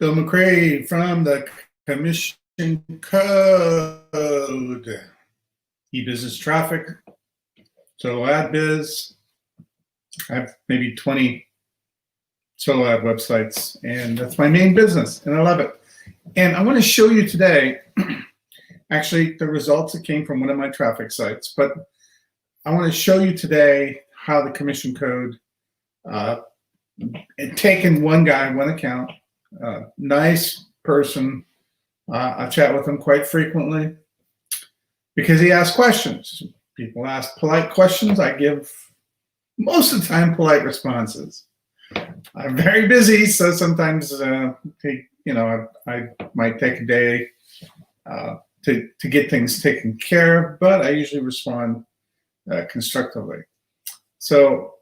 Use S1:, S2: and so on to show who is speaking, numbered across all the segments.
S1: Bill McCray from the Commission Code. E-business traffic, solo ad biz. I have maybe 20 solo ad websites, and that's my main business, and I love it. And I want to show you today, actually, the results that came from one of my traffic sites, but I want to show you today how the Commission Code, taken one guy, one account, nice person. I chat with him quite frequently because he asks questions. People ask polite questions. I give most of the time polite responses. I'm very busy, so sometimes I might take a day to get things taken care of, but I usually respond constructively. So,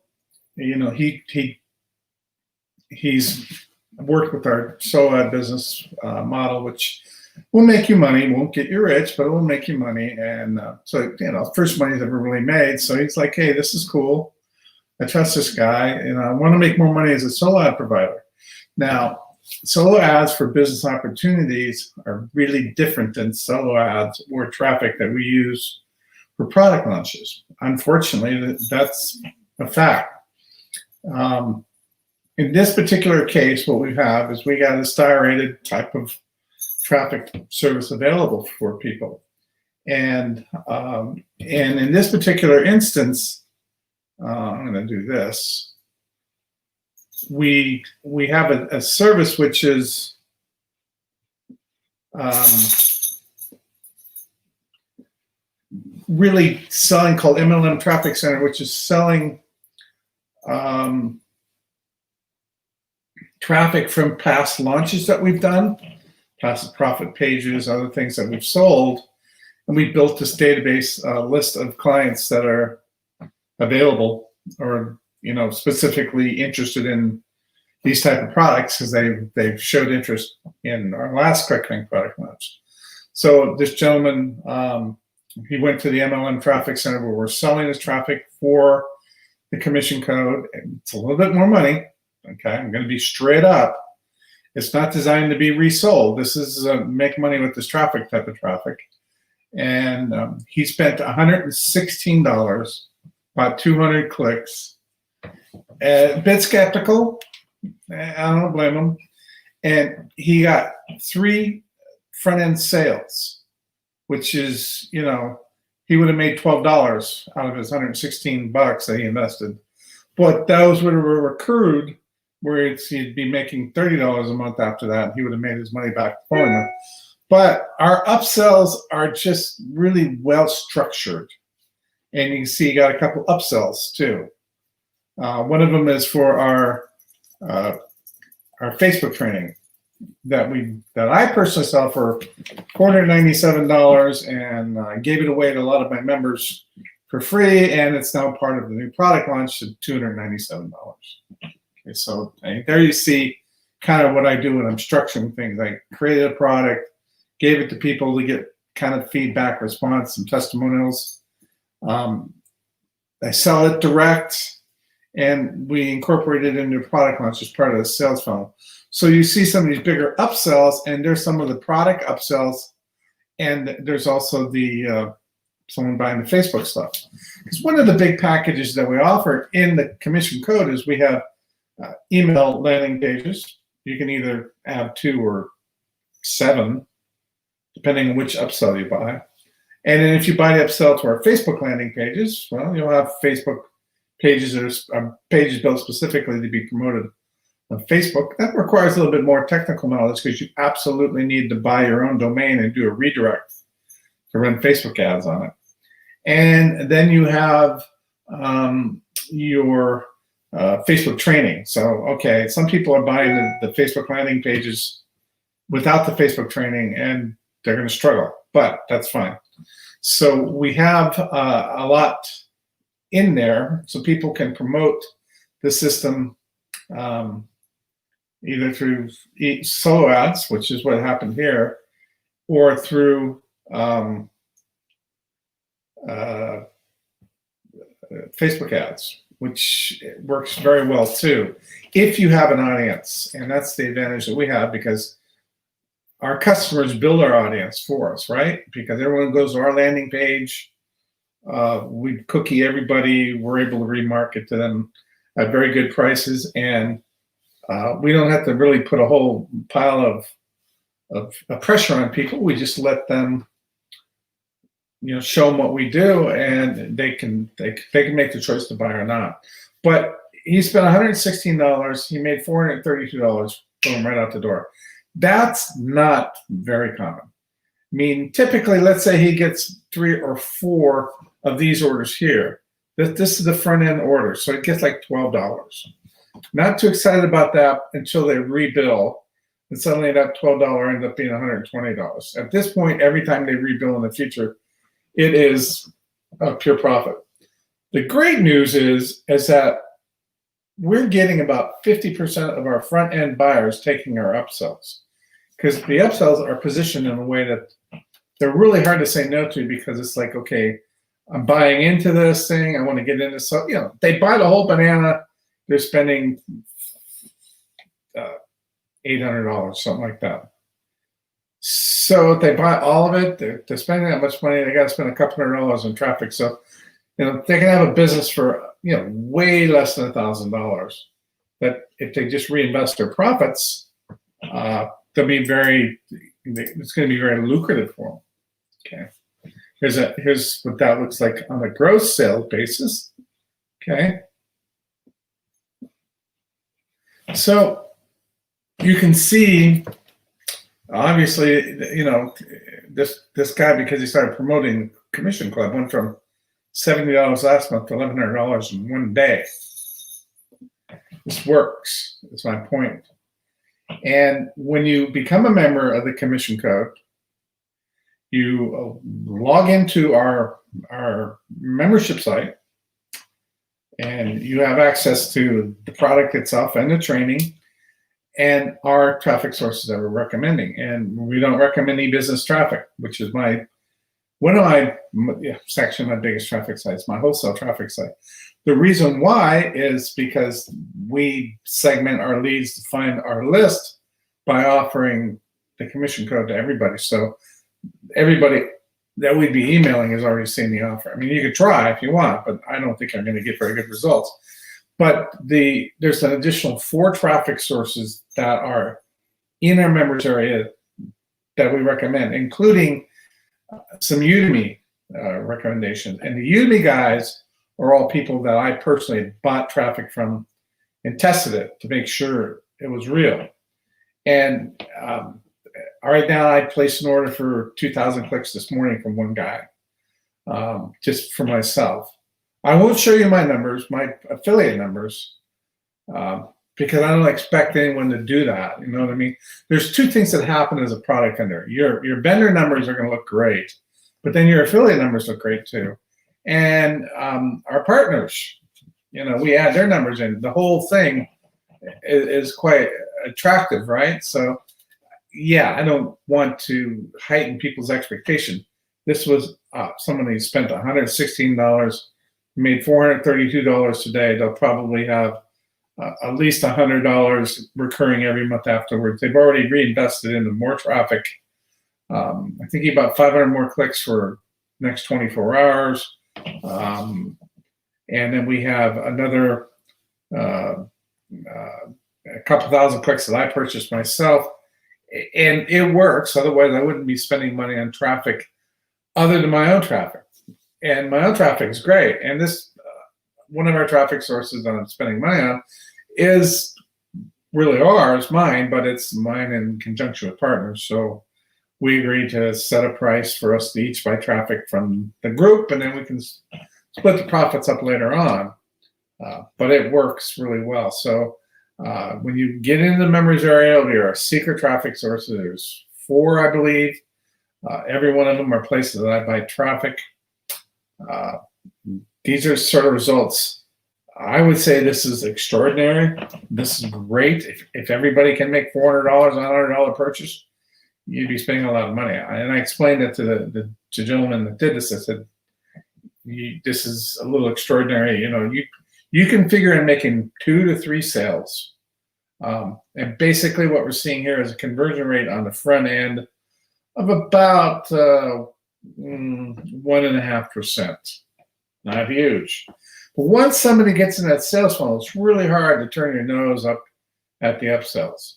S1: he's worked with our solo ad business model, which will make you money, won't get you rich, but it will make you money. And first money he's ever really made. So he's like, hey, this is cool. I trust this guy, and I want to make more money as a solo ad provider. Now, solo ads for business opportunities are really different than solo ads or traffic that we use for product launches. Unfortunately, that's a fact. In this particular case, what we have is we got a star-rated type of traffic service available for people. And in this particular instance, I'm going to do this. We have a service which is really selling, called MLM Traffic Center, which is selling traffic from past launches that we've done, past profit pages, other things that we've sold. And we built this database list of clients that are available or specifically interested in these type of products because they've showed interest in our last QuickLink product launch. So this gentleman, he went to the MLM Traffic Center where we're selling this traffic for the Commission Code. It's a little bit more money. Okay, I'm going to be straight up. It's not designed to be resold. This is make money with this traffic type of traffic. And he spent $116, about 200 clicks. A bit skeptical. I don't blame him. And he got 3 front-end sales, which is, he would have made $12 out of his $116 that he invested. But those would have accrued where he'd be making $30 a month after that. He would have made his money back for him. But our upsells are just really well structured. And you can see he got a couple upsells too. One of them is for our Facebook training that I personally sell for $497 and gave it away to a lot of my members for free, and it's now part of the new product launch at $297. Okay, so there you see kind of what I do when I'm structuring things. I created a product, gave it to people to get kind of feedback, response, some testimonials. I sell it direct, and we incorporate it into product launch as part of the sales funnel. So you see some of these bigger upsells, and there's some of the product upsells, and there's also the someone buying the Facebook stuff. Because one of the big packages that we offer in the Commission Code is we have email landing pages. You can either have 2 or 7, depending on which upsell you buy. And then if you buy the upsell to our Facebook landing pages, well, you'll have Facebook pages that are pages built specifically to be promoted on Facebook. That requires a little bit more technical knowledge because you absolutely need to buy your own domain and do a redirect to run Facebook ads on it. And then you have your Facebook training. So, okay, some people are buying the Facebook landing pages without the Facebook training, and they're going to struggle, but that's fine. So we have a lot in there so people can promote the system either through solo ads, which is what happened here, or through Facebook ads. which works very well too, if you have an audience. And that's the advantage that we have, because our customers build our audience for us, right? Because everyone goes to our landing page. We cookie everybody. We're able to remarket to them at very good prices, and we don't have to really put a whole pile of pressure on people. We just let them, show them what we do, and they can make the choice to buy or not. But he spent $116. He made $432 from right out the door. That's not very common. I mean, typically, let's say he gets 3 or 4 of these orders here. This is the front end order, so it gets like $12. Not too excited about that until they rebill, and suddenly that $12 ends up being $120. At this point, every time they rebill in the future, it is a pure profit. The great news is that we're getting about 50% of our front end buyers taking our upsells, because the upsells are positioned in a way that they're really hard to say no to, because it's like, okay, I'm buying into this thing. I want to get into, so they buy the whole banana. They're spending $800, something like that. So if they buy all of it, they're spending that much money. They got to spend a couple $100 on traffic. So they can have a business for way less than $1,000. But if they just reinvest their profits, they'll be it's going to be very lucrative for them. Okay. Here's what that looks like on a gross sales basis. Okay. So you can see, obviously, this guy, because he started promoting Commission Club, went from $70 last month to $1,100 in one day. This works. That's my point. And when you become a member of the Commission Code, you log into our membership site, and you have access to the product itself and the training and our traffic sources that we're recommending. And we don't recommend e-business traffic, which is it's actually my biggest traffic site. It's my wholesale traffic site. The reason why is because we segment our leads to find our list by offering the Commission Code to everybody. So everybody that we'd be emailing has already seen the offer. I mean, you could try if you want, but I don't think I'm going to get very good results. But there's an additional 4 traffic sources that are in our members area that we recommend, including some Udemy recommendations. And the Udemy guys are all people that I personally bought traffic from and tested it to make sure it was real. And right now, I placed an order for 2,000 clicks this morning from one guy, just for myself. I won't show you my numbers, my affiliate numbers, because I don't expect anyone to do that. You know what I mean? There's 2 things that happen as a product vendor. Your vendor numbers are going to look great, but then your affiliate numbers look great too. And our partners, we add their numbers in. The whole thing is quite attractive, right? So, yeah, I don't want to heighten people's expectation. This was someone who spent $116, made $432 today. They'll probably have at least $100 recurring every month afterwards. They've already reinvested into more traffic. I think he bought 500 more clicks for next 24 hours. And then we have another a couple thousand clicks that I purchased myself. And it works. Otherwise, I wouldn't be spending money on traffic other than my own traffic. And my own traffic is great. And this, one of our traffic sources that I'm spending money on is really mine, but it's mine in conjunction with partners. So we agreed to set a price for us to each buy traffic from the group, and then we can split the profits up later on. But it works really well. So when you get into the members area, there are secret traffic sources. There's 4, I believe. Every one of them are places that I buy traffic. These are sort of results. I would say this is extraordinary. This is great. If everybody can make $400 on a $100 purchase, you'd be spending a lot of money. And I explained it to the gentleman that did this. I said, this is a little extraordinary. you can figure in making 2 to 3 sales. And basically what we're seeing here is a conversion rate on the front end of about 1.5%. Not huge. But once somebody gets in that sales funnel, it's really hard to turn your nose up at the upsells,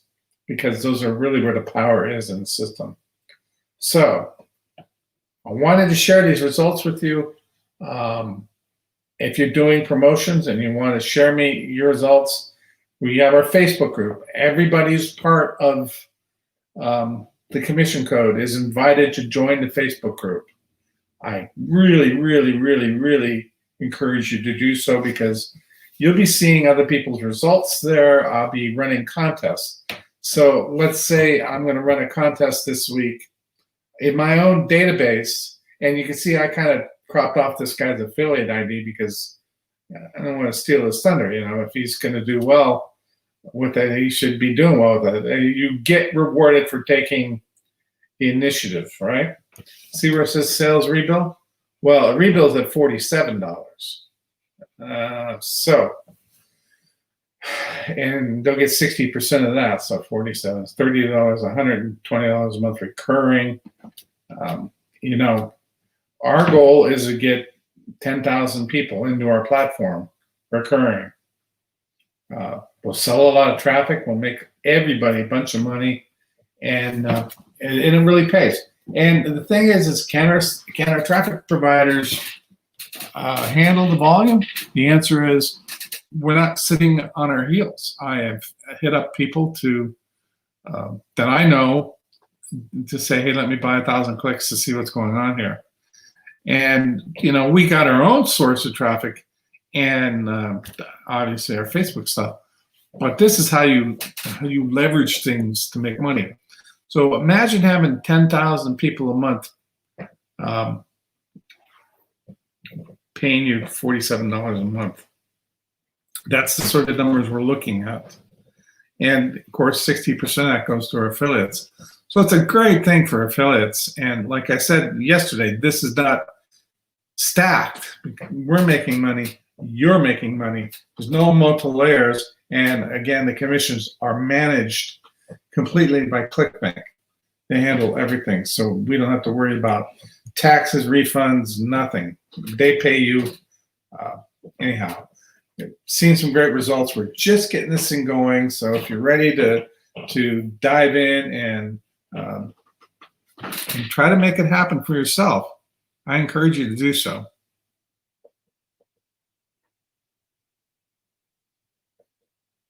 S1: because those are really where the power is in the system. So I wanted to share these results with you. If you're doing promotions and you want to share me your results, we have our Facebook group. Everybody's part of the commission code is invited to join the Facebook group. I really, really, really, really encourage you to do so, because you'll be seeing other people's results there. I'll be running contests. So let's say I'm going to run a contest this week in my own database, and you can see I kind of cropped off this guy's affiliate ID because I don't want to steal his thunder. You know, if he's going to do well with that, he should be doing well with it. You get rewarded for taking the initiative, right? See where it says sales rebill? Well, a rebill is at $47. And they'll get 60% of that. So 47 is $30, $120 a month recurring. You know, our goal is to get 10,000 people into our platform recurring. We'll sell a lot of traffic. We'll make everybody a bunch of money, and it really pays. And the thing is can our traffic providers handle the volume? The answer is we're not sitting on our heels. I have hit up people to that I know to say, hey, let me buy 1,000 clicks to see what's going on here. And you know, we got our own source of traffic, and obviously our Facebook stuff. But this is how you leverage things to make money. So imagine having 10,000 people a month paying you $47 a month. That's the sort of numbers we're looking at. And of course, 60% of that goes to our affiliates. So it's a great thing for affiliates. And like I said yesterday, this is not stacked. We're making money. You're making money. There's no multiple layers. And again, the commissions are managed completely by ClickBank. They handle everything. So we don't have to worry about taxes, refunds, nothing. They pay you anyhow. Seen some great results. We're just getting this thing going. So if you're ready to dive in and try to make it happen for yourself, I encourage you to do so.